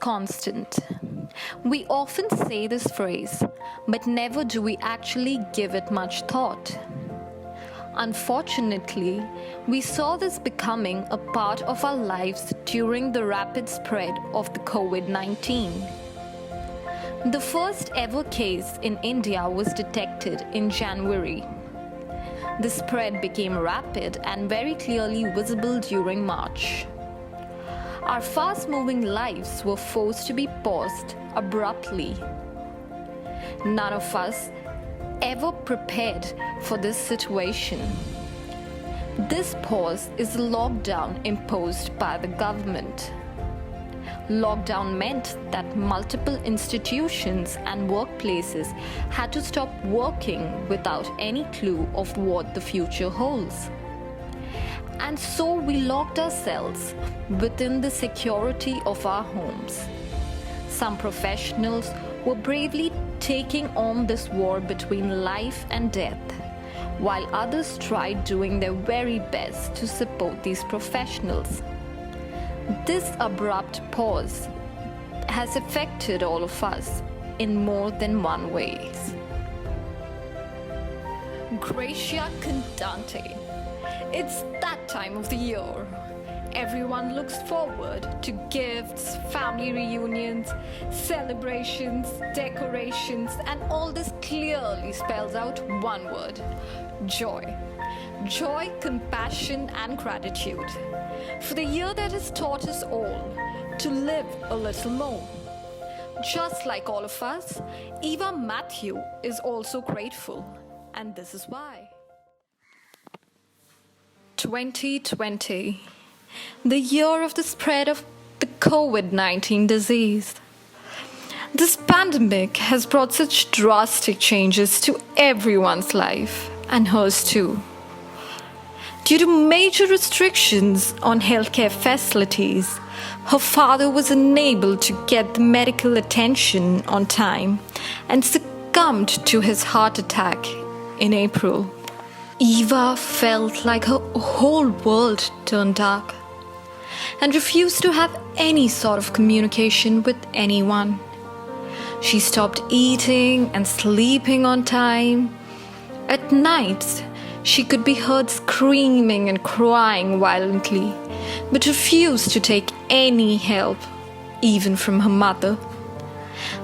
constant. We often say this phrase, but never do we actually give it much thought. Unfortunately, we saw this becoming a part of our lives during the rapid spread of the COVID-19. The first ever case in India was detected in January. The spread became rapid and very clearly visible during March. Our fast-moving lives were forced to be paused abruptly. None of us ever prepared for this situation. This pause is the lockdown imposed by the government. Lockdown meant that multiple institutions and workplaces had to stop working without any clue of what the future holds. And so we locked ourselves within the security of our homes. Some professionals were bravely taking on this war between life and death, while others tried doing their very best to support these professionals. This abrupt pause has affected all of us in more than one way. Gracia Cantante. It's that time of the year. Everyone looks forward to gifts, family reunions, celebrations, decorations, and all this clearly spells out one word: joy. Joy, compassion, and gratitude for the year that has taught us all to live a little more. Just like all of us, Eva Matthew is also grateful, and this is why. 2020, the year of the spread of the COVID-19 disease. This pandemic has brought such drastic changes to everyone's life, and hers too. Due to major restrictions on healthcare facilities, her father was unable to get the medical attention on time and succumbed to his heart attack in April. Eva felt like her whole world turned dark and refused to have any sort of communication with anyone. She stopped eating and sleeping on time. At nights, she could be heard screaming and crying violently, but refused to take any help, even from her mother.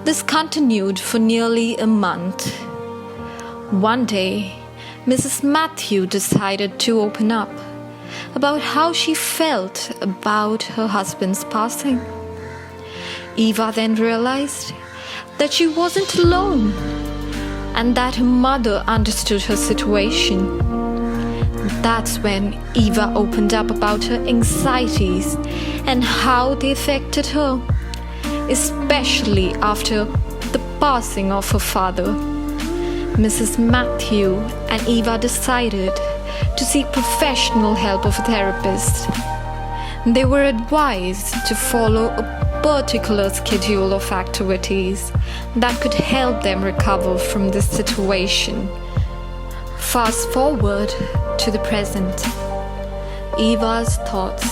This continued for nearly a month. One day, Mrs. Matthew decided to open up about how she felt about her husband's passing. Eva then realized that she wasn't alone and that her mother understood her situation. That's when Eva opened up about her anxieties and how they affected her, especially after the passing of her father. Mrs. Matthew and Eva decided to seek professional help of a therapist. They were advised to follow a particular schedule of activities that could help them recover from this situation. Fast forward to the present. Eva's thoughts.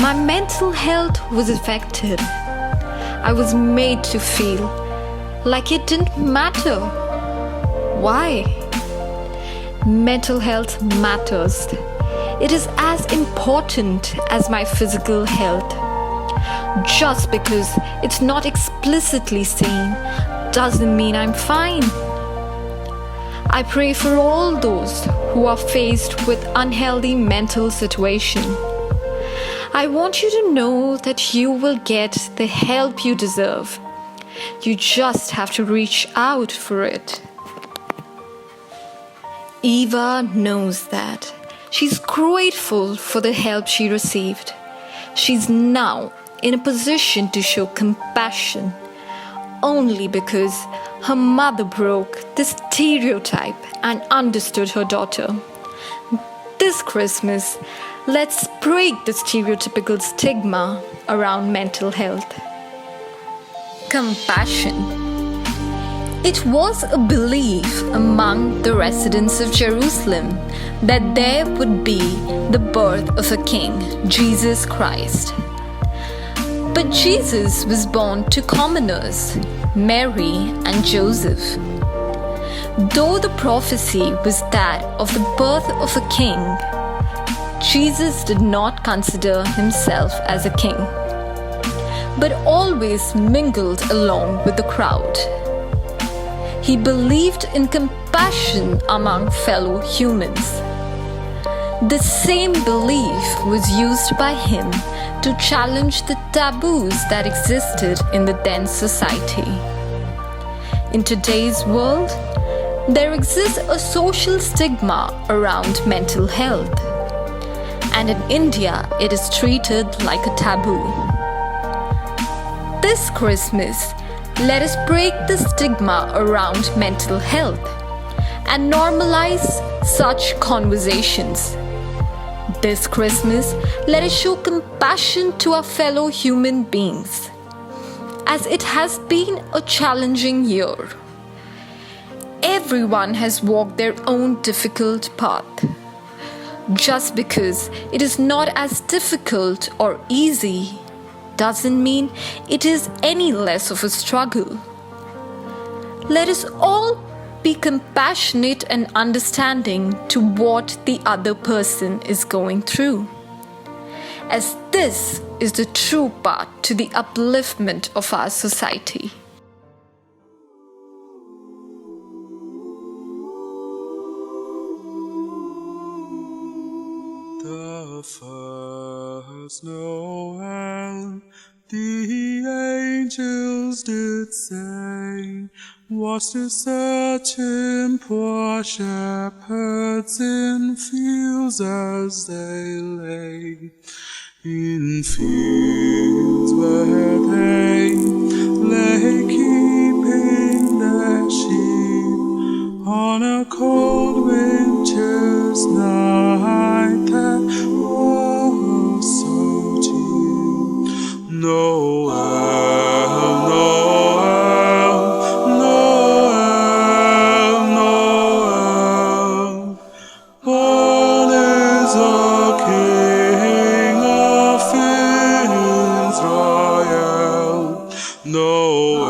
My mental health was affected. I was made to feel like it didn't matter. Why? Mental health matters. It is as important as my physical health. Just because it's not explicitly seen doesn't mean I'm fine. I pray for all those who are faced with unhealthy mental situation. I want you to know that you will get the help you deserve. You just have to reach out for it. Eva knows that. She's grateful for the help she received. She's now in a position to show compassion only because her mother broke the stereotype and understood her daughter. This Christmas, let's break the stereotypical stigma around mental health. Compassion. It was a belief among the residents of Jerusalem that there would be the birth of a king, Jesus Christ. But Jesus was born to commoners, Mary and Joseph. Though the prophecy was that of the birth of a king, Jesus did not consider himself as a king, but always mingled along with the crowd. He believed in compassion among fellow humans. The same belief was used by him to challenge the taboos that existed in the then society. In today's world, there exists a social stigma around mental health, and in India, it is treated like a taboo. This Christmas, let us break the stigma around mental health and normalize such conversations. This Christmas, let us show compassion to our fellow human beings, as it has been a challenging year. Everyone has walked their own difficult path. Just because it is not as difficult or easy doesn't mean it is any less of a struggle. Let us all be compassionate and understanding to what the other person is going through, as this is the true path to the upliftment of our society. The first Noel, the angels did say, was to certain poor shepherds in fields as they lay. In fields where they lay keeping their sheep, on a cold winter's night that was so deep. Noel, Noel, Noel, Noel, born is a King of Israel. Noel.